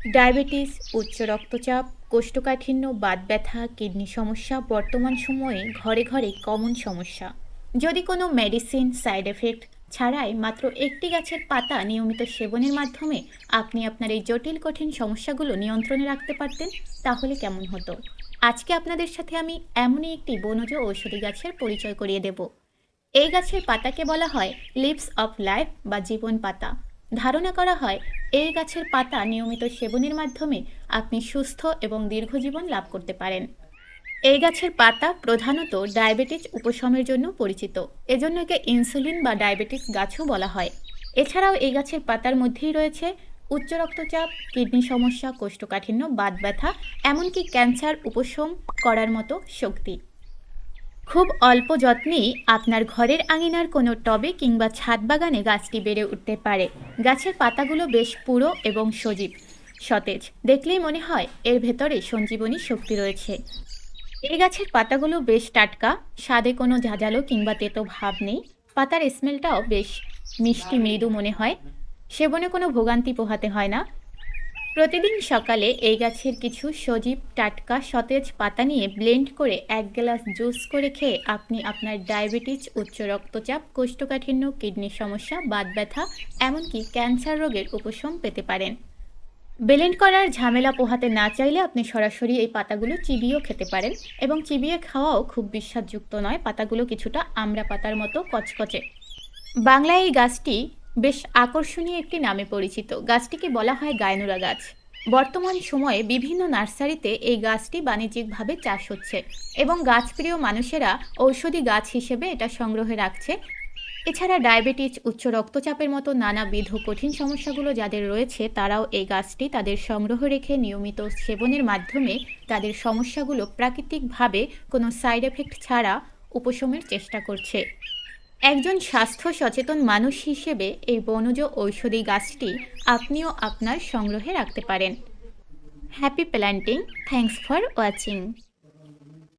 Diabetes, উচ্চ রক্তচাপ, কোষ্ঠকাঠিন্য, বাত ব্যথা, কিডনি সমস্যা বর্তমান সময়ে ঘরে ঘরে কমন সমস্যা। যদি কোনো মেডিসিন সাইড এফেক্ট ছাড়াই মাত্র একটি গাছের পাতা নিয়মিত সেবনের মাধ্যমে আপনি আপনার এই জটিল কঠিন সমস্যাগুলো নিয়ন্ত্রণে রাখতে পারতেন, তাহলে কেমন হতো? আজকে আপনাদের সাথে আমি এমনই একটি বনজ ঔষধি গাছের পরিচয় করিয়ে দেব। এই গাছের পাতাকে বলা হয় লিভস অফ লাইফ বা জীবন পাতা। ধারণা করা হয় এই গাছের পাতা নিয়মিত সেবনের মাধ্যমে আপনি সুস্থ এবং দীর্ঘজীবন লাভ করতে পারেন। এই গাছের পাতা প্রধানত ডায়াবেটিস উপশমের জন্য পরিচিত। এজন্য একে ইনসুলিন বা ডায়াবেটিস গাছও বলা হয়। এছাড়াও এই গাছের পাতার মধ্যেই রয়েছে উচ্চ রক্তচাপ, কিডনি সমস্যা, কোষ্ঠকাঠিন্য, বাত ব্যথা, এমনকি ক্যান্সার উপশম করার মতো শক্তি। খুব অল্প যত্নেই আপনার ঘরের আঙিনার কোনো টবে কিংবা ছাদ বাগানে গাছটি বেড়ে উঠতে পারে। গাছের পাতাগুলো বেশ পুরো এবং সজীব, সতেজ। দেখলেই মনে হয় এর ভেতরে সঞ্জীবনী শক্তি রয়েছে। এই গাছের পাতাগুলো বেশ টাটকা, স্বাদে কোনো ঝাঁঝালো কিংবা তেতো ভাব নেই। পাতার স্মেলটাও বেশ মিষ্টি মৃদু মনে হয়। সেবনে কোনো ভোগান্তি পোহাতে হয় না। প্রতিদিন সকালে এই গাছের কিছু সজীব টাটকা সতেজ পাতা নিয়ে ব্লেন্ড করে 1 গ্লাস জুস করে খেয়ে আপনি আপনার ডায়াবেটিস, উচ্চ রক্তচাপ, কোষ্ঠকাঠিন্য, কিডনি সমস্যা, বাত ব্যথা, এমনকি ক্যান্সার রোগের উপশম পেতে পারেন। ব্লেন্ড করার ঝামেলা পোহাতে না চাইলে আপনি সরাসরি এই পাতাগুলো চিবিয়েও খেতে পারেন, এবং চিবিয়ে খাওয়াও খুব বিশ্বাসযুক্ত নয়। পাতাগুলো কিছুটা আমড়া পাতার মতো কচকচে। বাংলায় এই গাছটি বেশ আকর্ষণীয় একটি নামে পরিচিত। গাছটিকে বলা হয় গায়নুরা গাছ। বর্তমান সময়ে বিভিন্ন নার্সারিতে এই গাছটি বাণিজ্যিকভাবে চাষ হচ্ছে, এবং গাছপ্রিয় মানুষেরা ঔষধি গাছ হিসেবে এটা সংগ্রহে রাখছে। এছাড়া ডায়াবেটিস, উচ্চ রক্তচাপের মতো নানাবিধ কঠিন সমস্যাগুলো যাদের রয়েছে, তারাও এই গাছটি তাদের সংগ্রহ রেখে নিয়মিত সেবনের মাধ্যমে তাদের সমস্যাগুলো প্রাকৃতিকভাবে কোনো সাইড এফেক্ট ছাড়া উপশমের চেষ্টা করছে। একজন স্বাস্থ্য সচেতন মানুষ হিসেবে এই বনজ ঔষধি গাছটি আপনিও আপনার সংগ্রহে রাখতে পারেন। Happy planting! Thanks for watching.